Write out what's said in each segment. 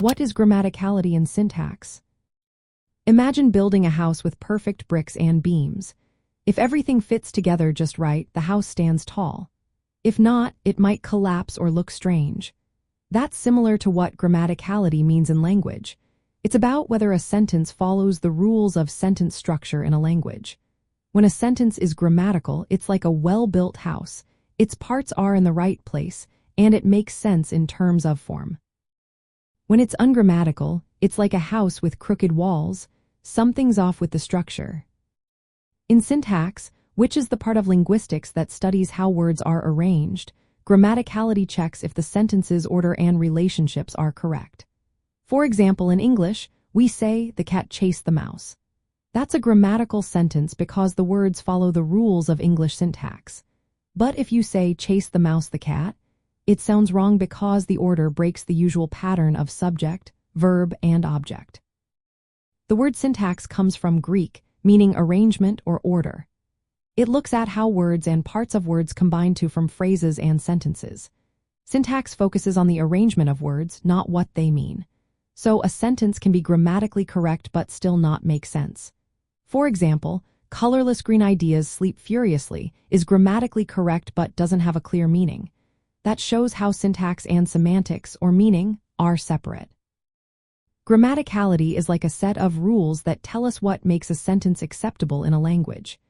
What is grammaticality and syntax? Imagine building a house with perfect bricks and beams. If everything fits together just right, the house stands tall. If not, it might collapse or look strange. That's similar to what grammaticality means in language. It's about whether a sentence follows the rules of sentence structure in a language. When a sentence is grammatical, it's like a well-built house. Its parts are in the right place, and it makes sense in terms of form. When it's ungrammatical, it's like a house with crooked walls. Something's off with the structure. In syntax, which is the part of linguistics that studies how words are arranged, grammaticality checks if the sentence's order and relationships are correct. For example, in English, we say, "The cat chased the mouse." That's a grammatical sentence because the words follow the rules of English syntax. But if you say, "Chase the mouse the cat," it sounds wrong because the order breaks the usual pattern of subject, verb, and object. The word syntax comes from Greek, meaning arrangement or order. It looks at how words and parts of words combine to form phrases and sentences. Syntax focuses on the arrangement of words, not what they mean. So a sentence can be grammatically correct but still not make sense. For example, "Colorless green ideas sleep furiously" is grammatically correct but doesn't have a clear meaning. That shows how syntax and semantics, or meaning, are separate. Grammaticality is like a set of rules that tell us what makes a sentence acceptable in a language.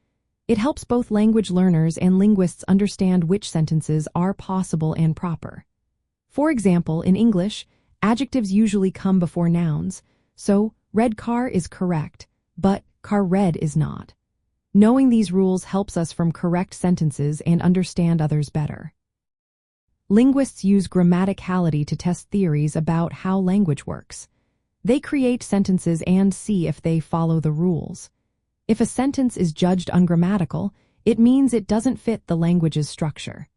It helps both language learners and linguists understand which sentences are possible and proper. For example, in English, adjectives usually come before nouns, so red car is correct, but car red is not. Knowing these rules helps us form correct sentences and understand others better. Linguists use grammaticality to test theories about how language works. They create sentences and see if they follow the rules. If a sentence is judged ungrammatical, it means it doesn't fit the language's structure.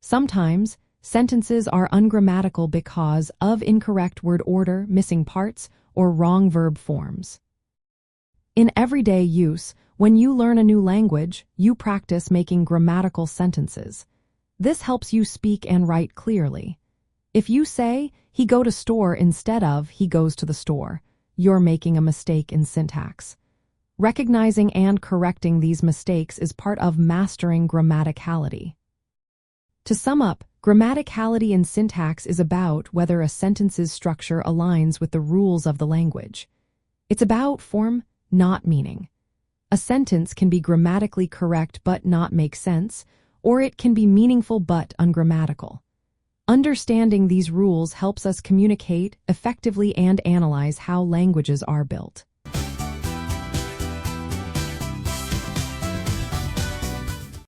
Sometimes, sentences are ungrammatical because of incorrect word order, missing parts, or wrong verb forms. In everyday use, when you learn a new language, you practice making grammatical sentences. This helps you speak and write clearly. If you say, "He go to store" instead of "he goes to the store," you're making a mistake in syntax. Recognizing and correcting these mistakes is part of mastering grammaticality. To sum up, grammaticality in syntax is about whether a sentence's structure aligns with the rules of the language. It's about form, not meaning. A sentence can be grammatically correct but not make sense, or it can be meaningful but ungrammatical. Understanding these rules helps us communicate effectively and analyze how languages are built.